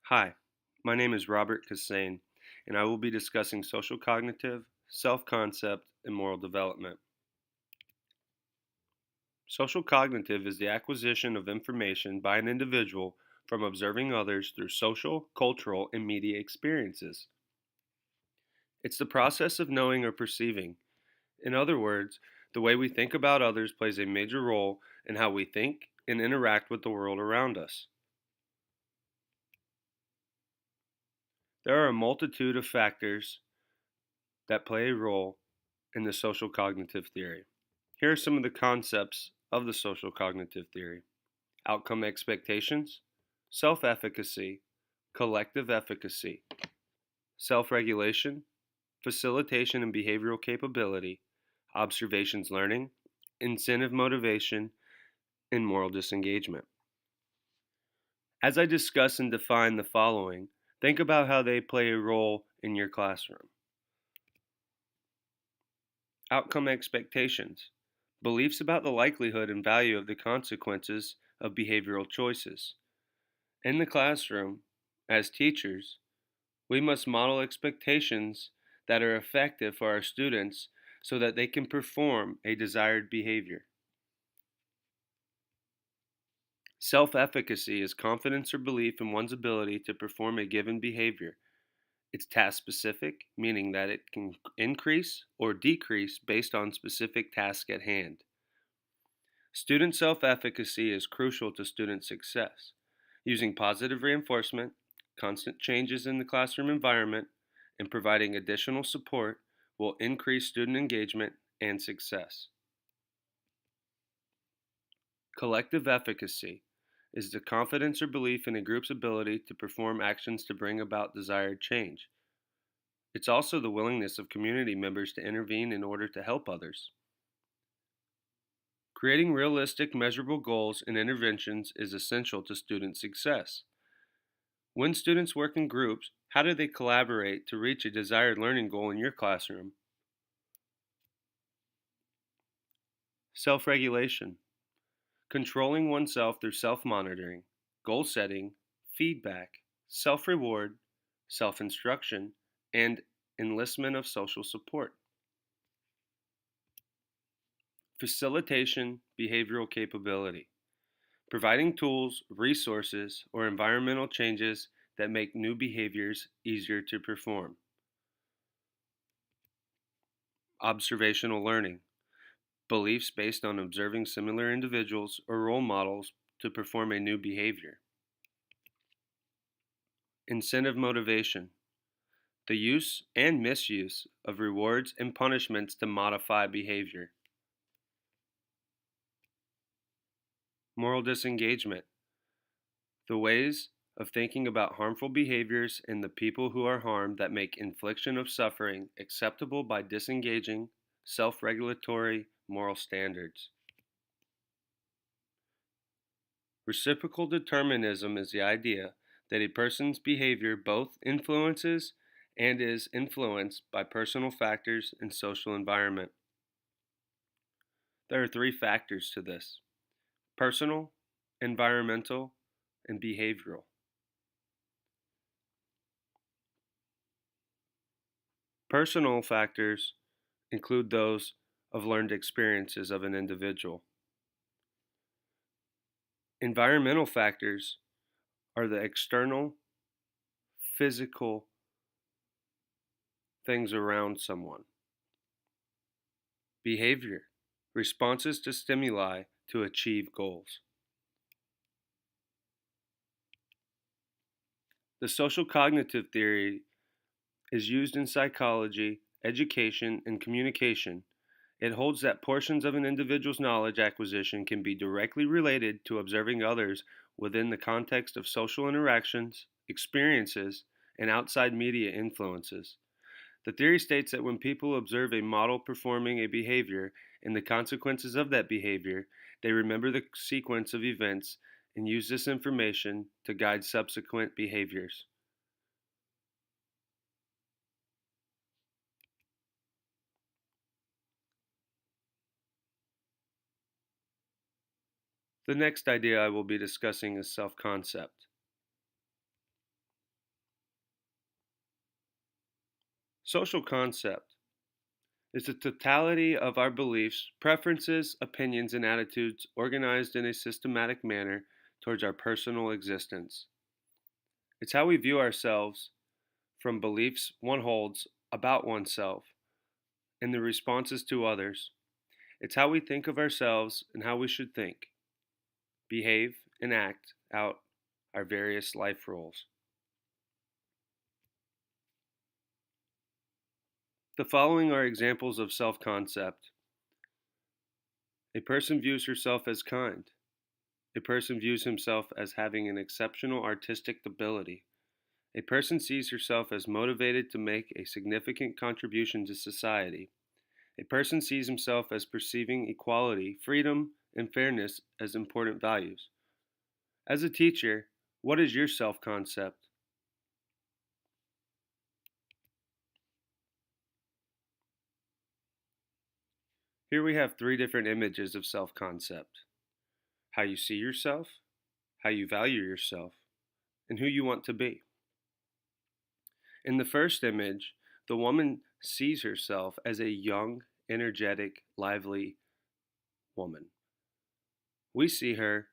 Hi, my name is Robert Kissane, and I will be discussing social cognitive, self concept, and moral development. Social cognitive is the acquisition of information by an individual from observing others through social, cultural, and media experiences. It's the process of knowing or perceiving. In other words, the way we think about others plays a major role in how we think and interact with the world around us. There are a multitude of factors that play a role in the social cognitive theory. Here are some of the concepts of the social cognitive theory: outcome expectations, self efficacy, collective efficacy, self regulation, facilitation and behavioral capability, observations learning, incentive motivation, and moral disengagement. As I discuss and define the following, think about how they play a role in your classroom. Outcome expectations, beliefs about the likelihood and value of the consequences of behavioral choices. In the classroom, as teachers, we must model expectations that are effective for our students so that they can perform a desired behavior. Self efficacy is confidence or belief in one's ability to perform a given behavior. It's task specific, meaning that it can increase or decrease based on specific task at hand. Student self efficacy is crucial to student success. Using positive reinforcement, constant changes in the classroom environment, and providing additional support will increase student engagement and success. Collective efficacy is the confidence or belief in a group's ability to perform actions to bring about desired change. It's also the willingness of community members to intervene in order to help others. Creating realistic, measurable goals and interventions is essential to student success. When students work in groups, how do they collaborate to reach a desired learning goal in your classroom? Self regulation, controlling oneself through self monitoring, goal setting, feedback, self reward, self instruction, and enlistment of social support. Facilitation behavioral capability, providing tools, resources, or environmental changes that make new behaviors easier to perform. Observational learning, beliefs based on observing similar individuals or role models to perform a new behavior. Incentive motivation, the use and misuse of rewards and punishments to modify behavior. Moral disengagement, the ways of thinking about harmful behaviors and the people who are harmed that make infliction of suffering acceptable by disengaging self regulatory moral standards. Reciprocal determinism is the idea that a person's behavior both influences and is influenced by personal factors and social environment. There are three factors to this: personal, environmental, and behavioral. Personal factors include those of learned experiences of an individual. Environmental factors are the external, physical things around someone. Behavior, responses to stimuli to achieve goals. The social cognitive theory is used in psychology, education, and communication. It holds that portions of an individual's knowledge acquisition can be directly related to observing others within the context of social interactions, experiences, and outside media influences. The theory states that when people observe a model performing a behavior and the consequences of that behavior, they remember the sequence of events and use this information to guide subsequent behaviors. The next idea I will be discussing is self concept. Social concept is the totality of our beliefs, preferences, opinions, and attitudes organized in a systematic manner towards our personal existence. It's how we view ourselves from beliefs one holds about oneself and the responses to others. It's how we think of ourselves and how we should think, behave, and act out our various life roles. The following are examples of self concept. A person views herself as kind. A person views himself as having an exceptional artistic ability. A person sees herself as motivated to make a significant contribution to society. A person sees himself as perceiving equality, freedom, and fairness as important values. As a teacher, what is your self concept? Here we have three different images of self concept: how you see yourself, how you value yourself, and who you want to be. In the first image, the woman sees herself as a young, energetic, lively woman. We see her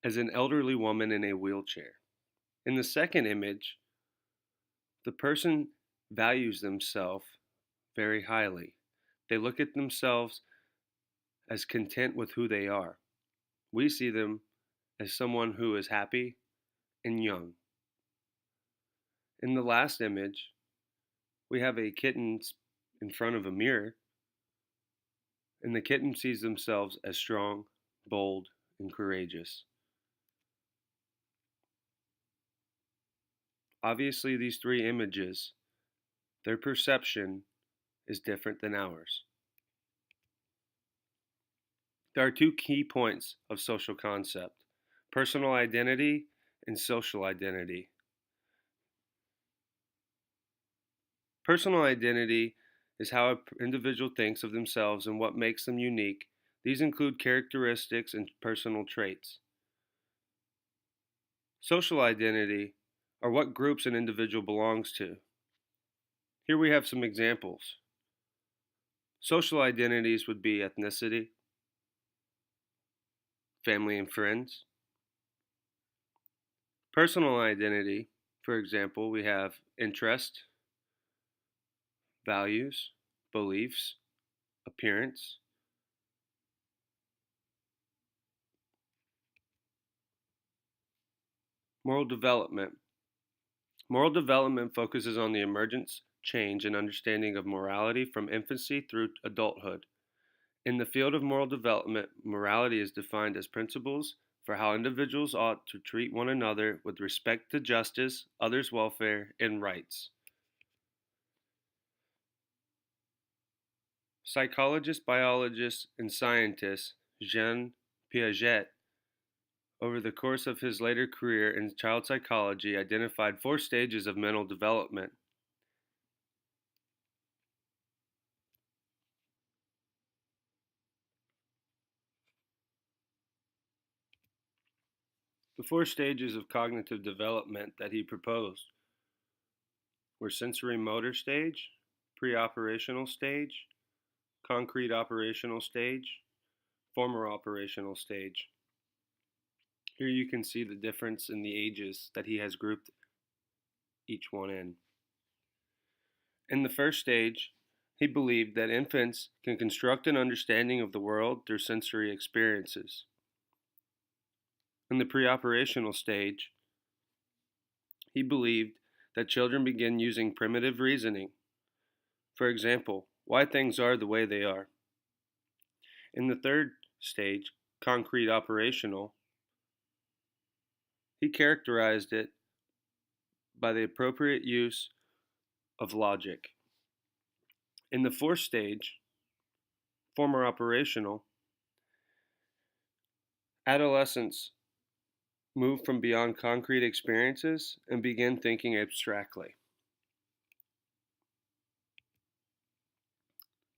as an elderly woman in a wheelchair. In the second image, the person values themselves very highly. They look at themselves as content with who they are. We see them as someone who is happy and young. In the last image, we have a kitten in front of a mirror, and the kitten sees themselves as strong, bold, and courageous. Obviously, these three images, their perception is different than ours. There are two key points of social concept: personal identity and social identity. Personal identity is how an individual thinks of themselves and what makes them unique. These include characteristics and personal traits. Social identity are what groups an individual belongs to. Here we have some examples. Social identities would be ethnicity, family and friends. Personal identity, for example, we have interest, values, beliefs, appearance. Moral development. Moral development focuses on the emergence, change, and understanding of morality from infancy through adulthood. In the field of moral development, morality is defined as principles for how individuals ought to treat one another with respect to justice, others' welfare, and rights. Psychologist, biologist, and scientist Jean Piaget, over the course of his later career in child psychology, identified four stages of mental development. The four stages of cognitive development that he proposed were sensory motor stage, pre-operational stage, concrete operational stage, former operational stage. Here you can see the difference in the ages that he has grouped each one in. In the first stage, he believed that infants can construct an understanding of the world through sensory experiences. In the pre-operational stage, he believed that children begin using primitive reasoning. For example, why things are the way they are. In the third stage, concrete operational, he characterized it by the appropriate use of logic. In the fourth stage, former operational, adolescents move from beyond concrete experiences and begin thinking abstractly.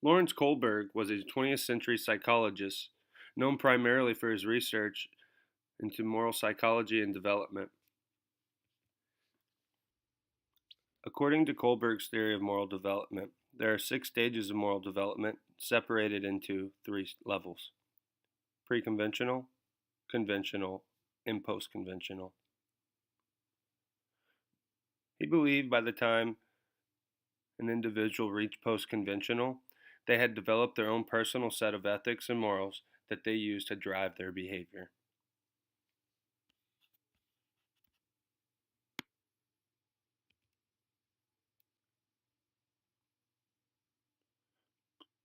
Lawrence Kohlberg was a 20th century psychologist known primarily for his research into moral psychology and development. According to Kohlberg's theory of moral development, there are 6 stages of moral development separated into 3 levels: pre-conventional, conventional, and post-conventional. He believed by the time an individual reached post-conventional, they had developed their own personal set of ethics and morals that they used to drive their behavior.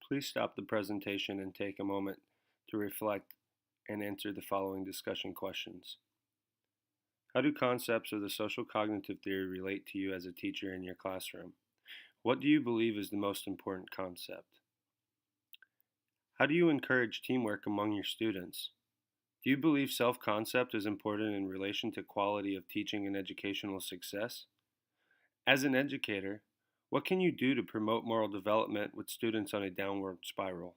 Please stop the presentation and take a moment to reflect and answer the following discussion questions. How do concepts of the social cognitive theory relate to you as a teacher in your classroom? What do you believe is the most important concept? How do you encourage teamwork among your students? Do you believe self-concept is important in relation to quality of teaching and educational success? As an educator, what can you do to promote moral development with students on a downward spiral?